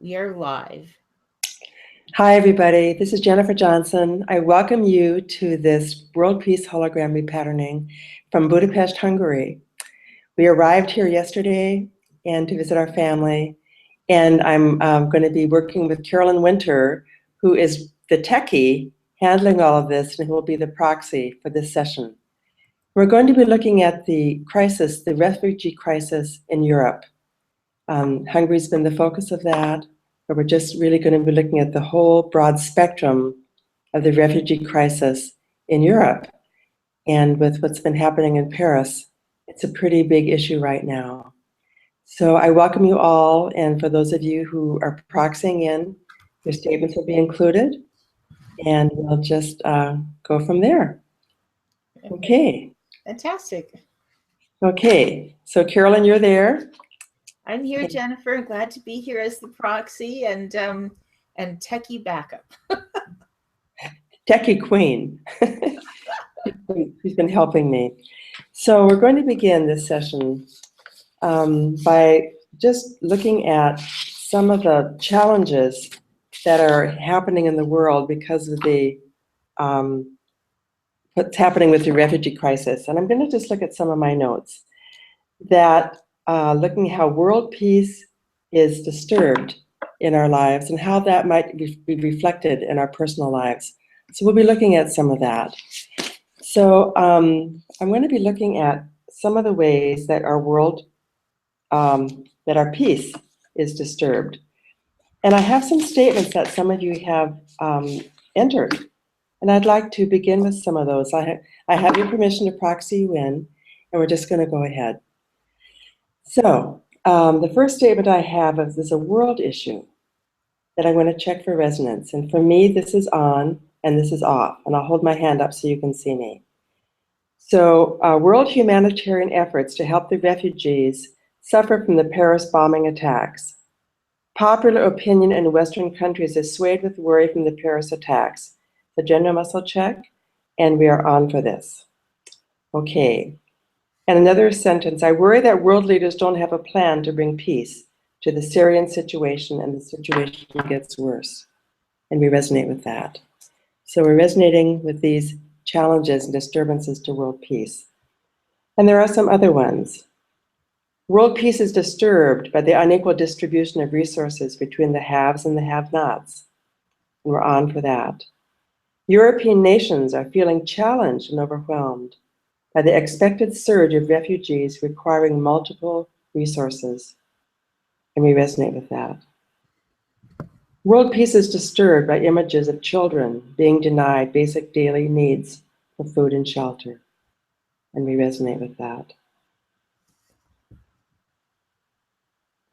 We are live. Hi, everybody. This is Jennifer Johnson. I welcome you to this World Peace Hologram repatterning from Budapest, Hungary. We arrived here yesterday and to visit our family, and I'm going to be working with Carolyn Winter, who is the techie handling all of this and who will be the proxy for this session. We're going to be looking at the crisis, the refugee crisis in Europe. Hungary's been the focus of that, but we're just really going to be looking at the whole broad spectrum of the refugee crisis in Europe. And with what's been happening in Paris, it's a pretty big issue right now. So I welcome you all, and for those of you who are proxying in, your statements will be included, and we'll just go from there. Okay. Fantastic. Okay, so Carolyn, you're there. I'm here, Jennifer. Glad to be here as the proxy and techie backup. Techie queen. She's been helping me. So we're going to begin this session by just looking at some of the challenges that are happening in the world because of the what's happening with the refugee crisis. And I'm going to just look at some of my notes that looking at how world peace is disturbed in our lives and how that might be reflected in our personal lives. So we'll be looking at some of that. So I'm going to be looking at some of the ways that our world, that our peace is disturbed. And I have some statements that some of you have entered. And I'd like to begin with some of those. I have your permission to proxy you in, and we're just going to go ahead. So the first statement I have is a world issue that I'm going to check for resonance. And for me, this is on and this is off. And I'll hold my hand up so you can see me. So world humanitarian efforts to help the refugees suffer from the Paris bombing attacks. Popular opinion in Western countries is swayed with worry from the Paris attacks. The gender muscle check, and we are on for this. Okay. And another sentence, I worry that world leaders don't have a plan to bring peace to the Syrian situation, and the situation gets worse. And we resonate with that. So we're resonating with these challenges and disturbances to world peace. And there are some other ones. World peace is disturbed by the unequal distribution of resources between the haves and the have-nots. And we're on for that. European nations are feeling challenged and overwhelmed by the expected surge of refugees requiring multiple resources. And we resonate with that. World peace is disturbed by images of children being denied basic daily needs for food and shelter. And we resonate with that.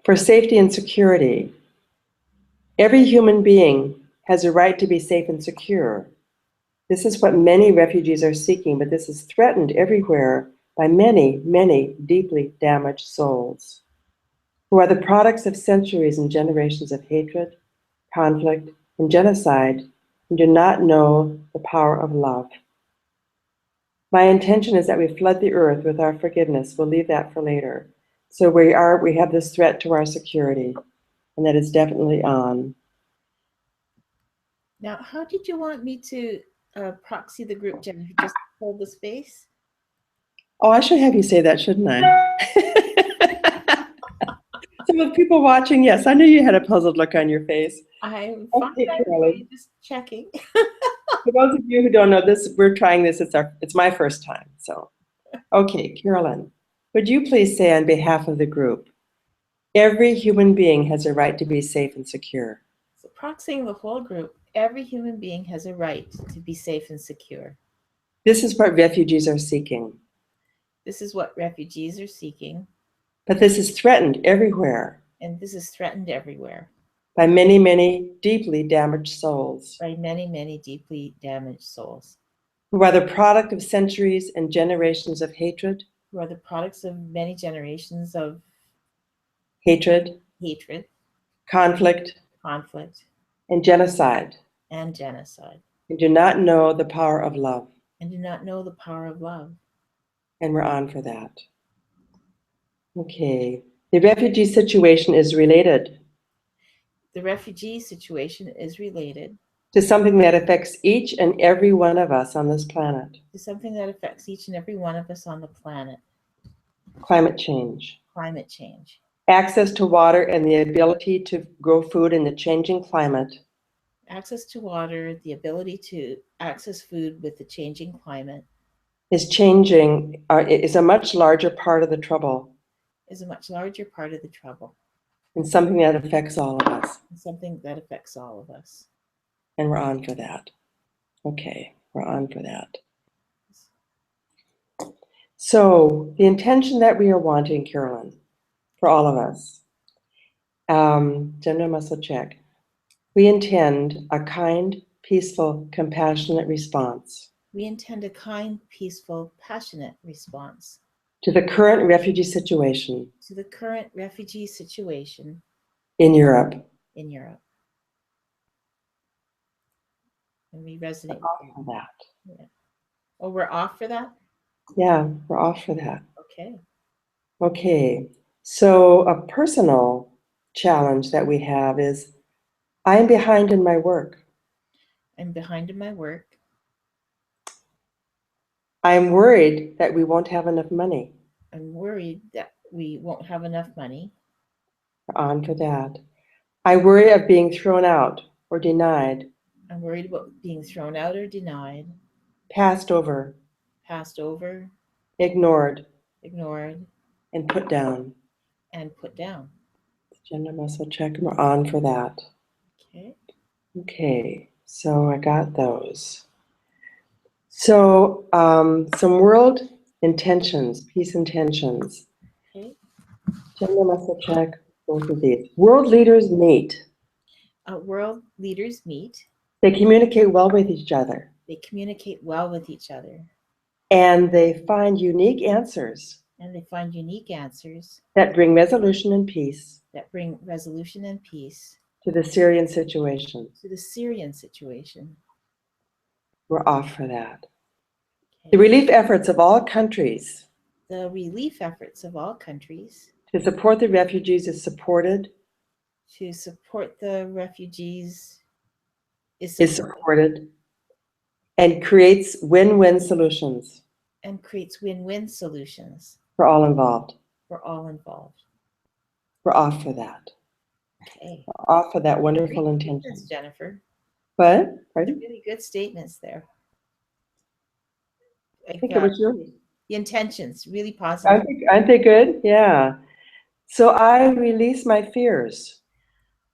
For safety and security, every human being has a right to be safe and secure. This is what many refugees are seeking, but this is threatened everywhere by many, many deeply damaged souls, who are the products of centuries and generations of hatred, conflict, and genocide, and do not know the power of love. My intention is that we flood the earth with our forgiveness. We'll leave that for later. So we have this threat to our security, and that is definitely on. Now, how did you want me to proxy the group, Jennifer? Just hold the space? Oh, I should have you say that, shouldn't I? Some of the people watching, yes, I knew you had a puzzled look on your face. I'm fine, just checking. For those of you who don't know this, we're trying this. It's my first time. So, okay, Carolyn, would you please say on behalf of the group, every human being has a right to be safe and secure. So proxying the whole group, every human being has a right to be safe and secure. This is what refugees are seeking. This is what refugees are seeking. But this is threatened everywhere. And this is threatened everywhere. By many, many deeply damaged souls. By many, many deeply damaged souls. Who are the product of centuries and generations of hatred. Who are the products of many generations of hatred. Conflict. And genocide. And do not know the power of love. And do not know the power of love. And we're on for that. Okay. The refugee situation is related. The refugee situation is related to something that affects each and every one of us on this planet. to something that affects each and every one of us on the planet. Climate change. Climate change. Access to water and the ability to grow food in the changing climate Access to water, the ability to access food with the changing climate is a much larger part of the trouble is a much larger part of the trouble and something that affects all of us. and something that affects all of us. And we're on for that. Okay, we're on for that. So the intention that we are wanting, Carolyn, for all of us, gender muscle check. We intend a kind, peaceful, compassionate response We intend a kind, peaceful, passionate response to the current refugee situation to the current refugee situation in Europe. in Europe. And we resonate With that. Yeah. Oh, we're off for that? Yeah, we're off for that. Okay. Okay, so a personal challenge that we have is I'm behind in my work. I'm behind in my work. I'm worried that we won't have enough money. I'm worried that we won't have enough money. We're on for that. I worry of being thrown out or denied, I'm worried about being thrown out or denied, passed over, passed over, ignored, ignored, and put down. and put down. Gender muscle check, and we're on for that. Okay. Okay, so I got those. So some world intentions, peace intentions. Okay. Gender muscle check, both of these. World leaders meet. World leaders meet. They communicate well with each other. They communicate well with each other. And they find unique answers. And they find unique answers. That bring resolution and peace. That bring resolution and peace. To the Syrian situation. To the Syrian situation. We're off for that. Okay. The relief efforts of all countries. The relief efforts of all countries. To support the refugees is supported. To support the refugees is supported. And creates win-win solutions. And creates win-win solutions. For all involved. For all involved. We're off for that. Okay. We're off for that wonderful intention. Jennifer. What? Pardon? Really good statements there. I think it was yours. The intentions, really positive. Aren't they good? Yeah. So I release my fears.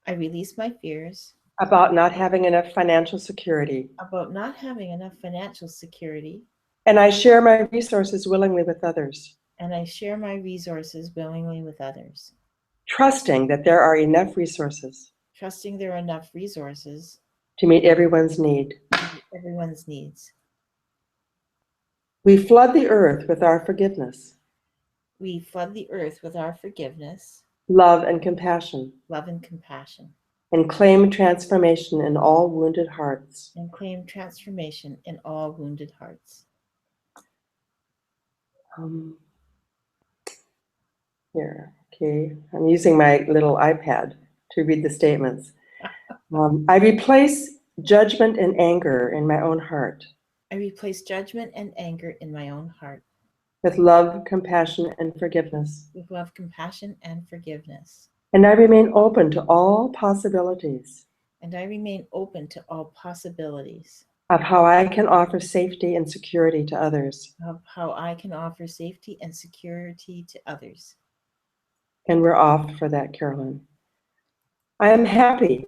I release my fears. About not having enough financial security. About not having enough financial security. And I share my resources willingly with others. And I share my resources willingly with others. Trusting that there are enough resources. Trusting there are enough resources. To meet everyone's need. To meet everyone's needs. We flood the earth with our forgiveness. We flood the earth with our forgiveness. Love and compassion. Love and compassion. And claim transformation in all wounded hearts. And claim transformation in all wounded hearts. Here, okay. I'm using my little iPad to read the statements. I replace judgment and anger in my own heart. I replace judgment and anger in my own heart. With love, compassion, and forgiveness. With love, compassion, and forgiveness. And I remain open to all possibilities. And I remain open to all possibilities. Of how I can offer safety and security to others. Of how I can offer safety and security to others. And we're off for that, Carolyn. I am happy.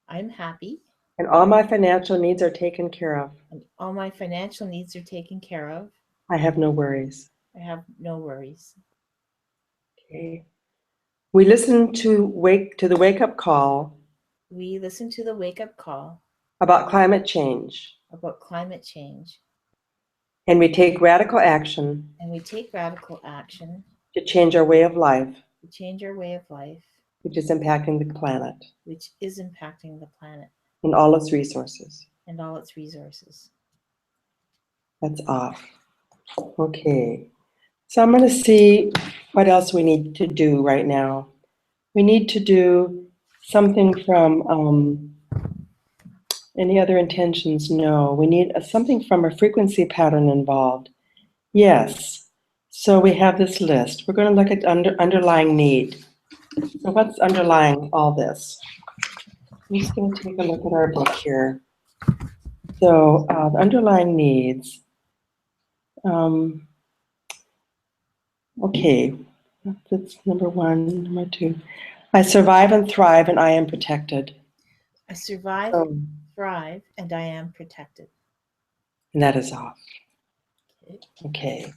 I'm happy. And all my financial needs are taken care of. And all my financial needs are taken care of. I have no worries. I have no worries. Okay. We listen to the wake-up call. We listen to the wake-up call. About climate change. About climate change. And we take radical action. And we take radical action. To change our way of life. To change our way of life. Which is impacting the planet. Which is impacting the planet. And all its resources. And all its resources. That's off. Okay. So I'm going to see what else we need to do right now. We need to do something from any other intentions? No. We need something from a frequency pattern involved. Yes. So we have this list. We're going to look at underlying need. So what's underlying all this? I'm just going to take a look at our book here. So the underlying needs. Okay, that's number one. Number two, I survive and thrive and I am protected. I survive, thrive, and I am protected. And that is off. Okay.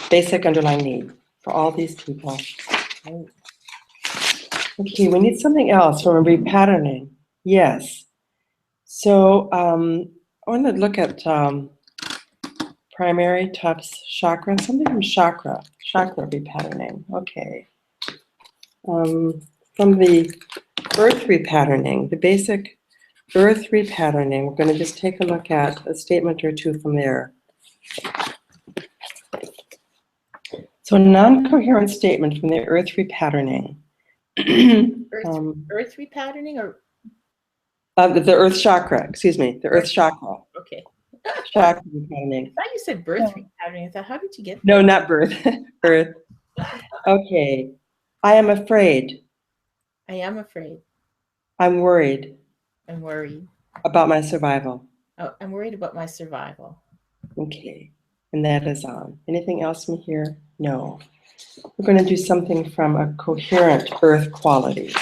Basic underlying need for all these people. Okay, we need something else from a repatterning. Yes. So I want to look at primary Tufts chakra, something from chakra repatterning. Okay. From the earth repatterning, the basic earth repatterning, we're going to just take a look at a statement or two from there. So a non-coherent statement from the earth repatterning. Earth repatterning or? The earth chakra, excuse me, the earth chakra. Okay. Chakra repatterning. I thought you said birth repatterning. I thought, how did you get that? No, not birth, earth. Okay. I am afraid. I am afraid. I'm worried. I'm worried. About my survival. Oh, I'm worried about my survival. Okay. And that is on. Anything else from here? No. We're going to do something from a coherent earth quality.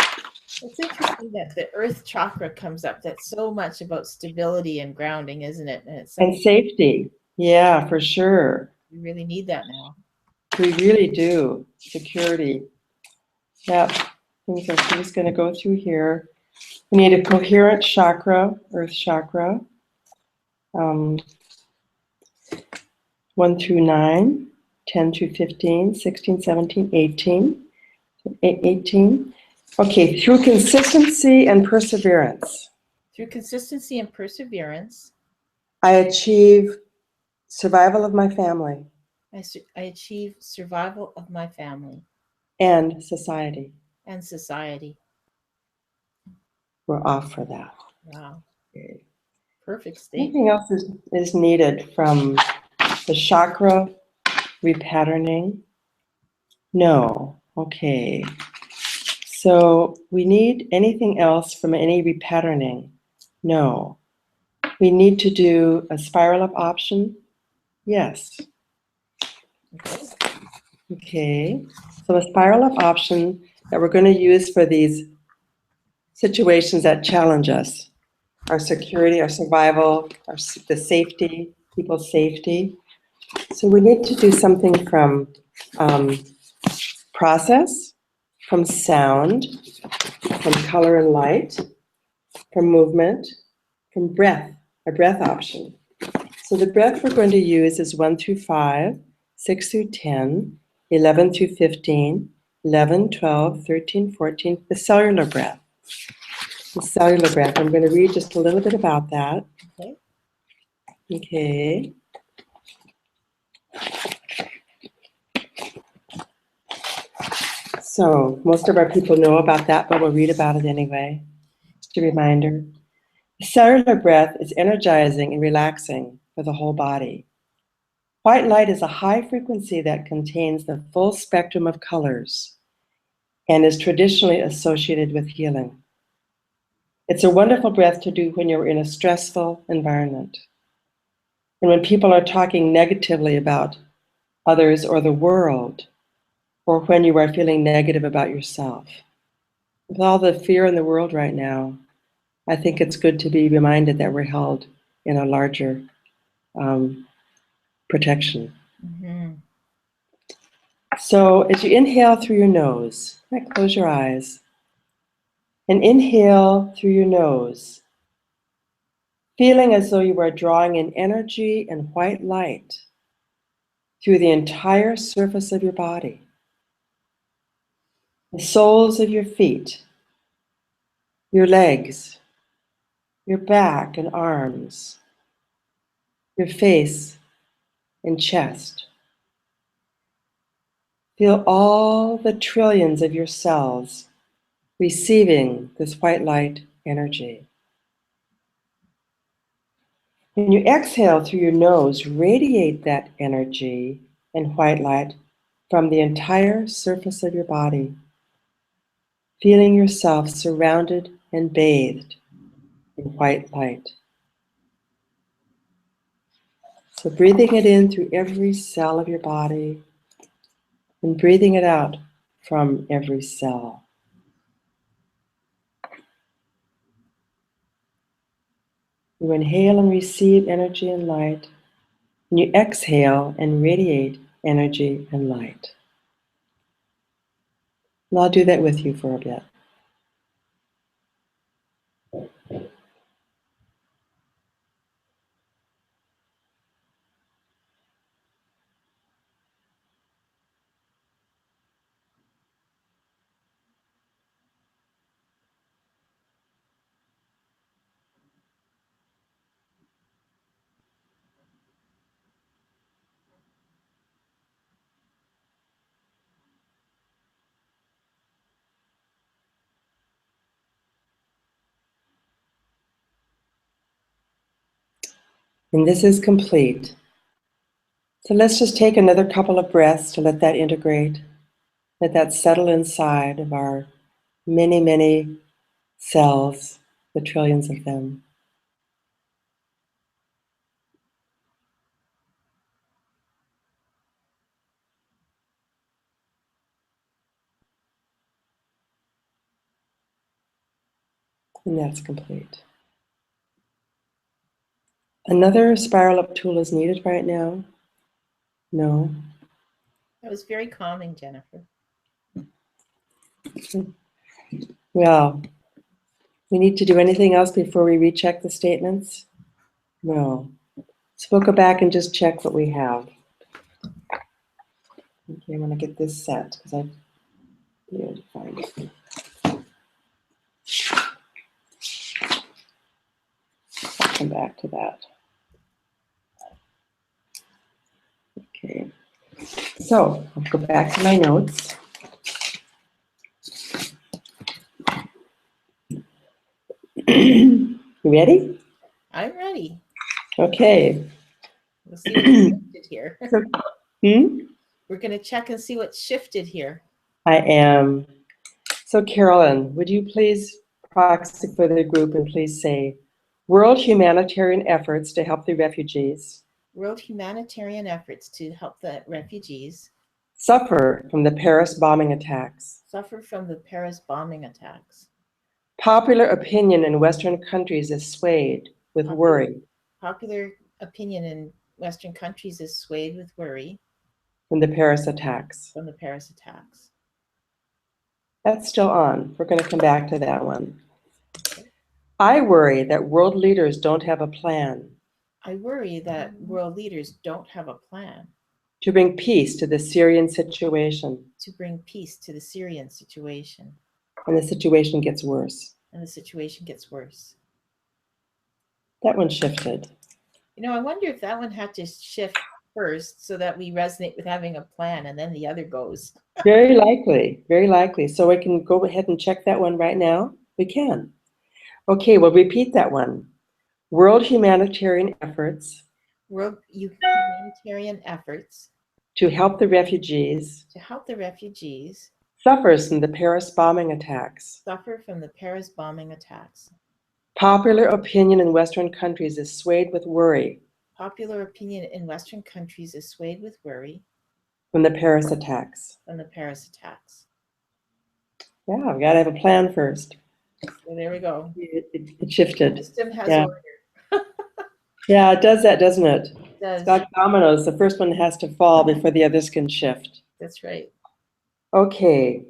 It's interesting that the earth chakra comes up. That's so much about stability and grounding, isn't it? And safety. Yeah, for sure. We really need that now. We really do. Security. Yep. I'm just going to go through here. We need a coherent chakra, earth chakra. 1 through 9, 10 through 15, 16, 17, 18. 18. Okay, through consistency and perseverance. Through consistency and perseverance. I achieve survival of my family. I achieve survival of my family. And society. And society. We're off for that. Wow. Okay. Perfect statement. Anything else is needed from the chakra repatterning? No. Okay. So we need anything else from any repatterning? No. We need to do a spiral up option? Yes. Okay. So a spiral up option that we're going to use for these situations that challenge us. Our security, our survival, the safety, people's safety. So we need to do something from process, from sound, from color and light, from movement, from breath, a breath option. So the breath we're going to use is 1 through 5, 6 through 10, 11 through 15, 11, 12, 13, 14, the cellular breath. The cellular breath. I'm going to read just a little bit about that. Okay. Okay. So most of our people know about that, but we'll read about it anyway. Just a reminder. The cellular breath is energizing and relaxing for the whole body. White light is a high frequency that contains the full spectrum of colors and is traditionally associated with healing. It's a wonderful breath to do when you're in a stressful environment. And when people are talking negatively about others or the world, or when you are feeling negative about yourself. With all the fear in the world right now, I think it's good to be reminded that we're held in a larger protection. Mm-hmm. So as you inhale through your nose, close your eyes, and inhale through your nose, feeling as though you are drawing in energy and white light through the entire surface of your body, the soles of your feet, your legs, your back and arms, your face and chest. Feel all the trillions of your cells receiving this white light energy. When you exhale through your nose, radiate that energy and white light from the entire surface of your body, feeling yourself surrounded and bathed in white light. So breathing it in through every cell of your body and breathing it out from every cell. You inhale and receive energy and light, and you exhale and radiate energy and light. And I'll do that with you for a bit. And this is complete. So let's just take another couple of breaths to let that integrate, let that settle inside of our many, many cells, the trillions of them. And that's complete. Another spiral up tool is needed right now? No. That was very calming, Jennifer. Well, we need to do anything else before we recheck the statements? No. So we'll go back and just check what we have. Okay, I'm going to get this set because I need to find it. I'll come back to that. Okay. So I'll go back to my notes. You ready? I'm ready. Okay. We'll see what shifted here. We're going to check and see what shifted here. I am. So Carolyn, would you please proxy for the group and please say, world humanitarian efforts to help the refugees. World humanitarian efforts to help the refugees Suffer from the Paris bombing attacks. Suffer from the Paris bombing attacks. Popular opinion in Western countries is swayed with worry. Popular opinion in Western countries is swayed with worry. From the Paris attacks. From the Paris attacks. That's still on. We're going to come back to that one. I worry that world leaders don't have a plan. I worry that world leaders don't have a plan. To bring peace to the Syrian situation. To bring peace to the Syrian situation. And the situation gets worse. And the situation gets worse. That one shifted. You know, I wonder if that one had to shift first so that we resonate with having a plan and then the other goes. Very likely, very likely. So we can go ahead and check that one right now? We can. Okay, we'll repeat that one. World humanitarian efforts. World humanitarian efforts. To help the refugees. To help the refugees. Suffers from the Paris bombing attacks. Suffer from the Paris bombing attacks. Popular opinion in Western countries is swayed with worry. Popular opinion in Western countries is swayed with worry. From the Paris attacks. From the Paris attacks. Yeah, we got to have a plan first. So there we go. It shifted. The system has order. Yeah, it does that, doesn't it? It does. It's got dominoes. The first one has to fall before the others can shift. That's right. Okay.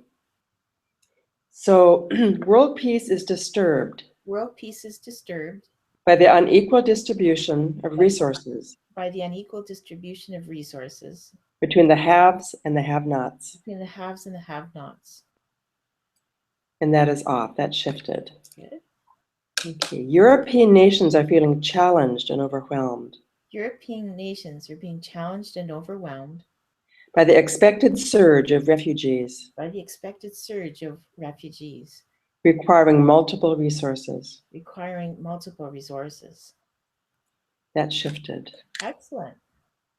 So world peace is disturbed. World peace is disturbed. By the unequal distribution of resources. By the unequal distribution of resources. Between the haves and the have-nots. Between the haves and the have-nots. And that is off. That shifted. Good. Okay. European nations are feeling challenged and overwhelmed. European nations are being challenged and overwhelmed. By the expected surge of refugees. By the expected surge of refugees. requiring multiple resources. requiring multiple resources. That shifted. Excellent.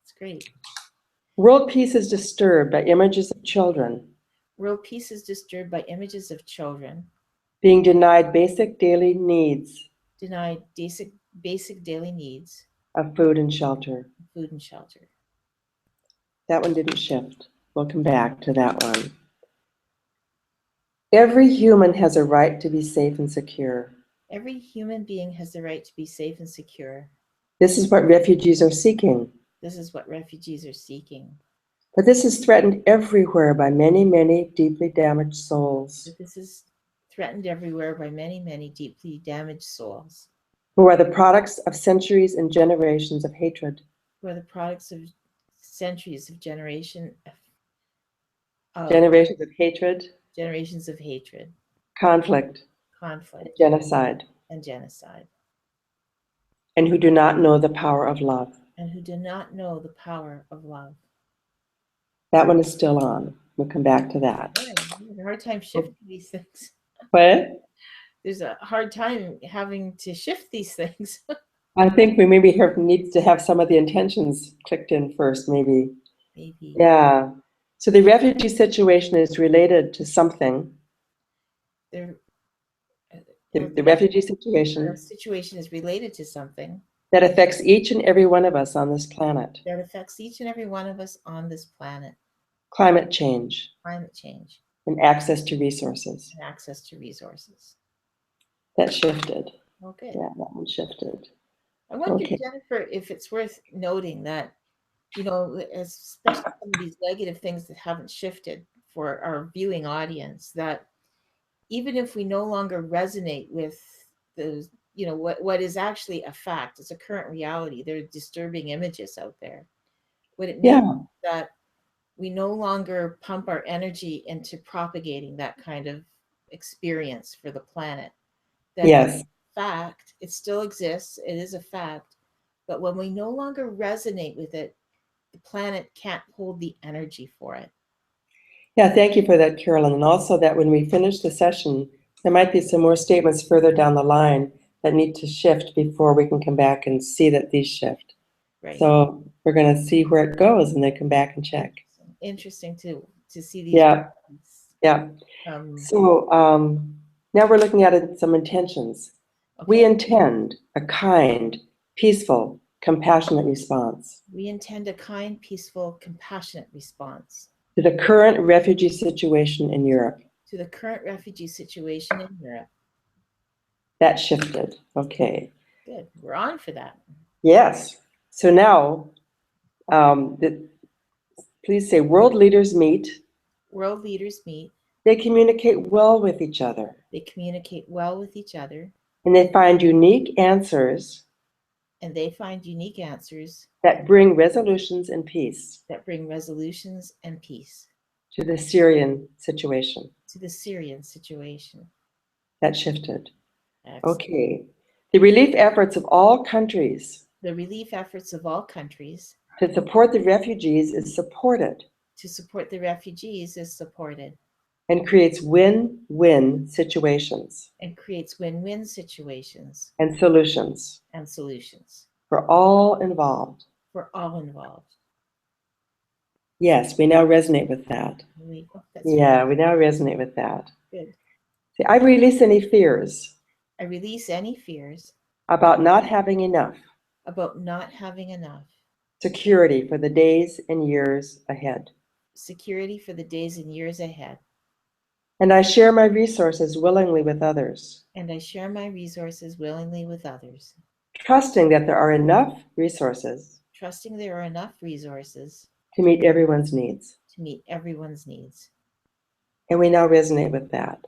That's great. World peace is disturbed by images of children World peace is disturbed by images of children being denied basic daily needs denied basic daily needs, of food and shelter. food and shelter. That one didn't shift. We'll come back to that one. Every human has a right to be safe and secure. Every human being has the right to be safe and secure. This is what refugees are seeking. This is what refugees are seeking. But this is threatened everywhere by many, many deeply damaged souls But this is threatened everywhere by many, many deeply damaged souls who are the products of centuries and generations of hatred. who are the products of centuries of generations of hatred, Conflict, conflict, genocide, and genocide, and who do not know the power of love. and who do not know the power of love. That one is still on. We'll come back to that. Yeah, we have a hard time shifting these things. What? There's a hard time having to shift these things. I think we maybe need to have some of the intentions clicked in first, maybe. Maybe. Yeah. So the refugee situation is related to something. The refugee situation situation is related to something that affects each and every one of us on this planet. that affects each and every one of us on this planet. Climate change Climate change and access to resources. and access to resources. That shifted. Okay. Yeah, that one shifted. I wonder, Okay. Jennifer, if it's worth noting that, you know, especially some of these negative things that haven't shifted for our viewing audience, that even if we no longer resonate with those, you know, what is actually a fact, it's a current reality, there are disturbing images out there. What it means is that we no longer pump our energy into propagating that kind of experience for the planet. That Yes. fact, it still exists, it is a fact, but when we no longer resonate with it, the planet can't hold the energy for it. Yeah, thank you for that, Carolyn. And also that when we finish the session, there might be some more statements further down the line that need to shift before we can come back and see that these shift. Right. So we're going to see where it goes and then come back and check. Interesting to see these. Yeah. Yeah. So now we're looking at some intentions. Okay. We intend a kind, peaceful, compassionate response. We intend a kind, peaceful, compassionate response to the current refugee situation in Europe. To the current refugee situation in Europe. That shifted. Okay. Good. We're on for that. Yes. So now, please say, world leaders meet. World leaders meet. They communicate well with each other. They communicate well with each other. And they find unique answers. And they find unique answers. That bring resolutions and peace. That bring resolutions and peace. To the Syrian situation. To the Syrian situation. That shifted. Excellent. Okay. The relief efforts of all countries. The relief efforts of all countries. To support the refugees is supported. To support the refugees is supported. And creates win-win situations. And creates win-win situations. And solutions. And solutions. For all involved. For all involved. Yes, we now resonate with that. We now resonate with that. Good. See, I release any fears. I release any fears. About not having enough. About not having enough. Security for the days and years ahead. Security for the days and years ahead. And I share my resources willingly with others. And I share my resources willingly with others. Trusting that there are enough resources. Trusting there are enough resources. To meet everyone's needs. To meet everyone's needs. And we now resonate with that.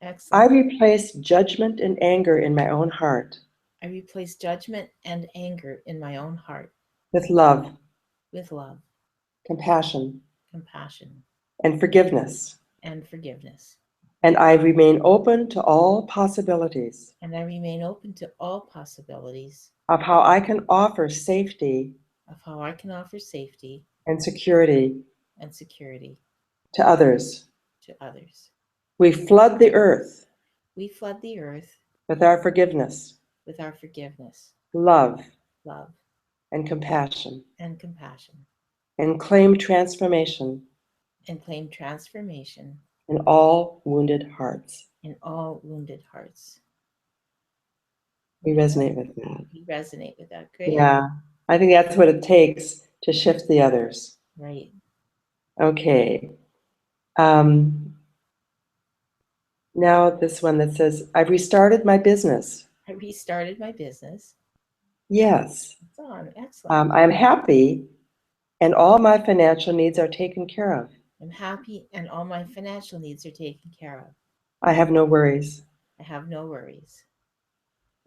Excellent. I replace judgment and anger in my own heart. I replace judgment and anger in my own heart. With love. With love. Compassion. Compassion. And forgiveness. And forgiveness. And I remain open to all possibilities. And I remain open to all possibilities. Of how I can offer safety. Of how I can offer safety. And security. And security. To others. To others. We flood the earth. we flood the earth with our forgiveness, with our forgiveness, love, love, and compassion, and compassion, and claim transformation and claim transformation in all wounded hearts. in all wounded hearts. We resonate with that. We resonate with that. Great. Yeah, I think that's what it takes to shift the others. Right. Okay. Now this one that says, I've restarted my business. I restarted my business. Yes. It's on. Excellent. I'm happy and all my financial needs are taken care of. I'm happy and all my financial needs are taken care of. I have no worries. I have no worries.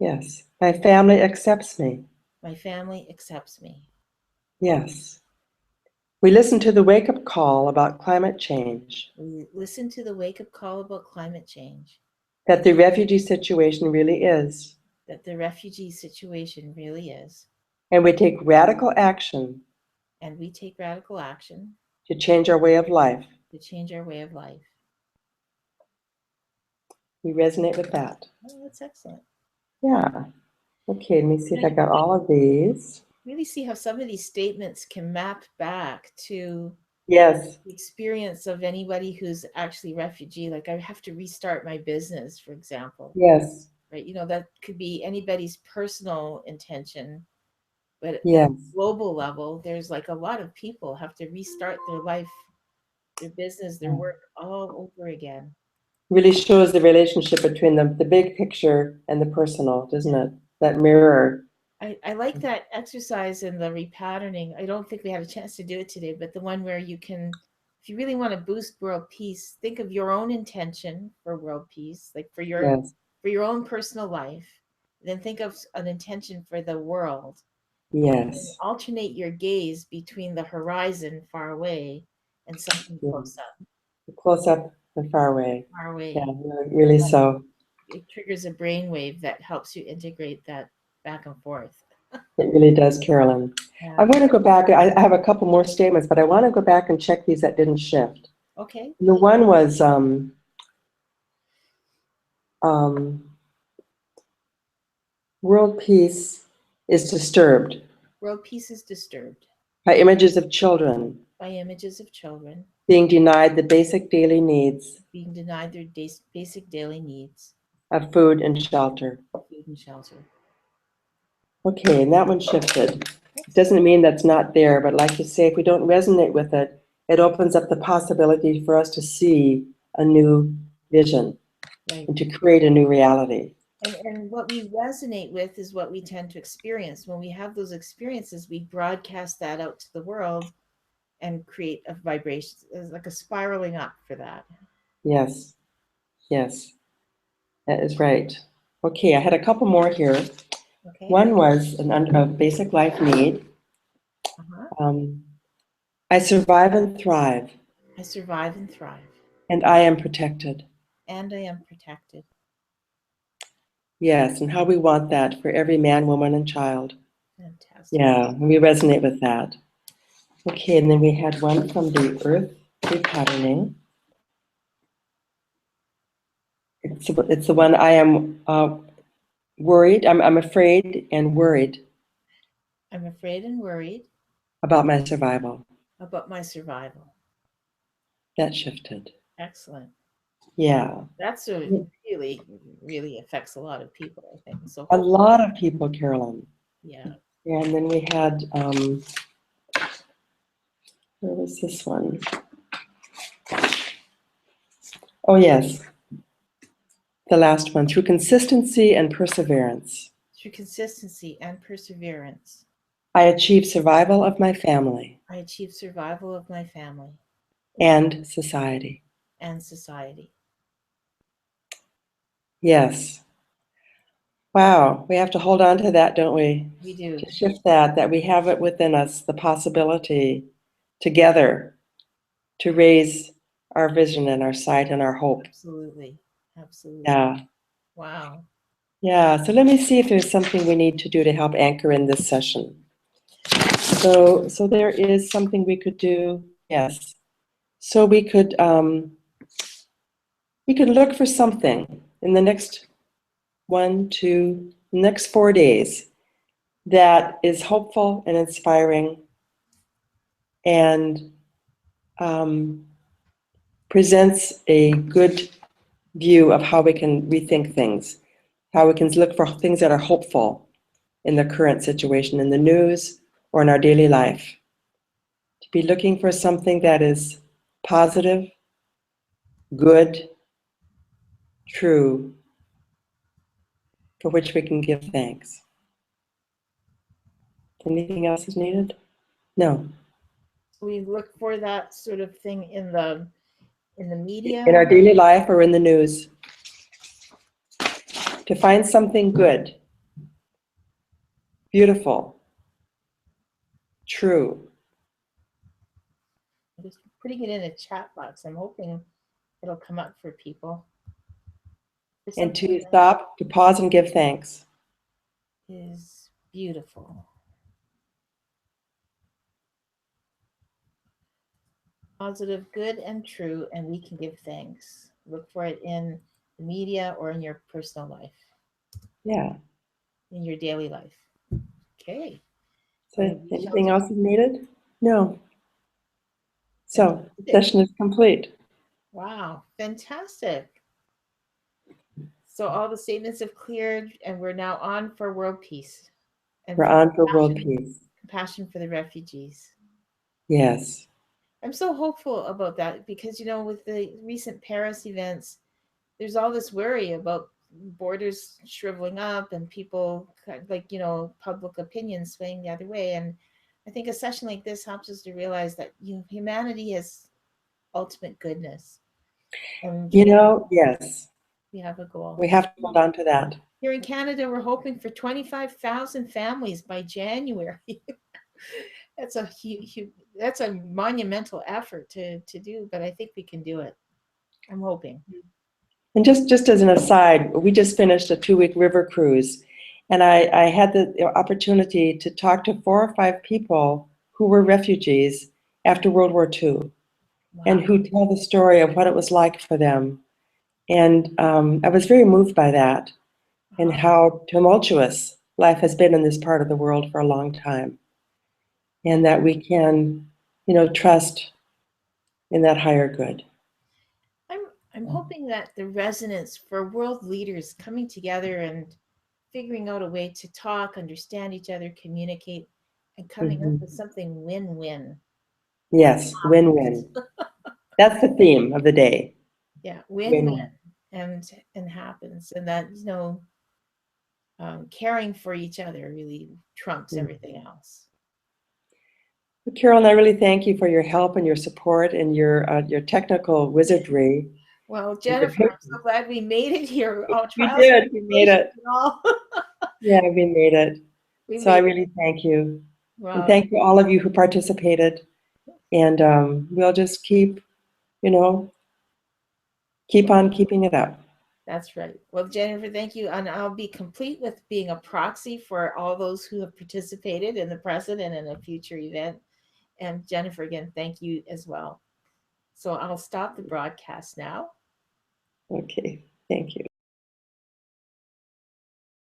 Yes. My family accepts me. My family accepts me. Yes. We listen to the wake-up call about climate change, We listen to the wake-up call about climate change, that the refugee situation really is, that the refugee situation really is, and we take radical action and we take radical action to change our way of life. to change our way of life. We resonate with that. Oh, that's excellent. Yeah. Okay, let me see if I got all of these. Really see how some of these statements can map back to Yes. the experience of anybody who's actually refugee. Like, I have to restart my business, for example. Yes. Right? You know, that could be anybody's personal intention, but Yes. at a global level, there's like a lot of people have to restart their life, their business, their work all over again. Really shows the relationship between the big picture and the personal, doesn't it? That mirror. I like that exercise in the repatterning. I don't think we had a chance to do it today, but the one where you can, if you really want to boost world peace, think of your own intention for world peace, like for Yes. your own personal life. Then think of an intention for the world. And Yes. alternate your gaze between the horizon far away and something close up, Close up and far away. far away. Yeah, really so. It triggers a brainwave that helps you integrate that back and forth. It really does, Carolyn. Yeah. I want to go back. I have a couple more statements, but I want to go back and check these that didn't shift. Okay. And the one was world peace is disturbed World peace is disturbed by images of children by images of children being denied the basic daily needs being denied their basic daily needs, of food and shelter. food and shelter. Okay, and that one shifted. It doesn't mean that's not there, but like you say, if we don't resonate with it, it opens up the possibility for us to see a new vision Right. and to create a new reality. And what we resonate with is what we tend to experience. When we have those experiences, we broadcast that out to the world and create a vibration. It's like a spiraling up for that. Yes, yes, that is right. Okay, I had a couple more here. Okay. One was a basic life need. I survive and thrive, I survive and thrive, and I am protected. and I am protected. Yes, and how we want that for every man, woman, and child. Fantastic. Yeah, we resonate with that. Okay, and then we had one from the Earth Repatterning. It's the one I am worried. I'm afraid and worried I'm afraid and worried about my survival. about my survival. That shifted. Excellent. Yeah. That's really, really affects a lot of people, I think. So A lot of people, Carolyn. yeah. And then we had, where was this one? Oh, yes. The last one, through consistency and perseverance, Through consistency and perseverance, I achieve survival of my family I achieve survival of my family and society. and society. Yes. Wow, we have to hold on to that, don't we? We do. To shift that we have it within us, the possibility together to raise our vision and our sight and our hope. Absolutely. Absolutely. Yeah. Wow. Yeah, so let me see if there's something we need to do to help anchor in this session. So there is something we could do. Yes. So we could look for something in the next 4 days that is hopeful and inspiring and presents a good view of how we can rethink things, how we can look for things that are hopeful in the current situation, in the news or in our daily life. To be looking for something that is positive, good, true, for which we can give thanks. Anything else is needed? No. We look for that sort of thing in the media. In our daily life or in the news. To find something good, beautiful, true. I'm just putting it in a chat box. I'm hoping it'll come up for people. And to stop, to pause and give thanks. Is beautiful. Positive, good, and true, and we can give thanks. Look for it in the media or in your personal life. Yeah. In your daily life. Okay. So anything else is needed? No. So the Fantastic. session is complete. Wow, fantastic. So all the statements have cleared, and we're now on for world peace. And We're on for world peace. Compassion for the refugees. Yes. I'm so hopeful about that because, you know, with the recent Paris events, there's all this worry about borders shriveling up and people like, you know, public opinion swaying the other way. And I think a session like this helps us to realize that, you know, humanity has ultimate goodness. And, you know, yes. We have a goal. We have to hold on to that. Here in Canada, we're hoping for 25,000 families by January. That's a huge, that's a monumental effort to do, but I think we can do it. I'm hoping. And just as an aside, we just finished a 2-week river cruise, and I had the opportunity to talk to 4 or 5 people who were refugees after World War II, wow, and who tell the story of what it was like for them. And I was very moved by that, and how tumultuous life has been in this part of the world for a long time, and that we can, you know, trust in that higher good. I'm hoping that the resonance for world leaders coming together and figuring out a way to talk, understand each other, communicate, and coming up with something win-win. Yes, win-win. That's the theme of the day. Yeah, win-win, and happens, and that, you know, caring for each other really trumps everything else. Carolyn, I really thank you for your help and your support and your technical wizardry. Well, Jennifer, I'm so glad we made it here. We did. We made it. Yeah, we made it. So I really thank you. Well, and thank you all of you who participated. And we'll just keep, you know, keep on keeping it up. That's right. Well, Jennifer, thank you. And I'll be complete with being a proxy for all those who have participated in the present and in a future event. And Jennifer, again, thank you as well. So I'll stop the broadcast now. Okay, thank you.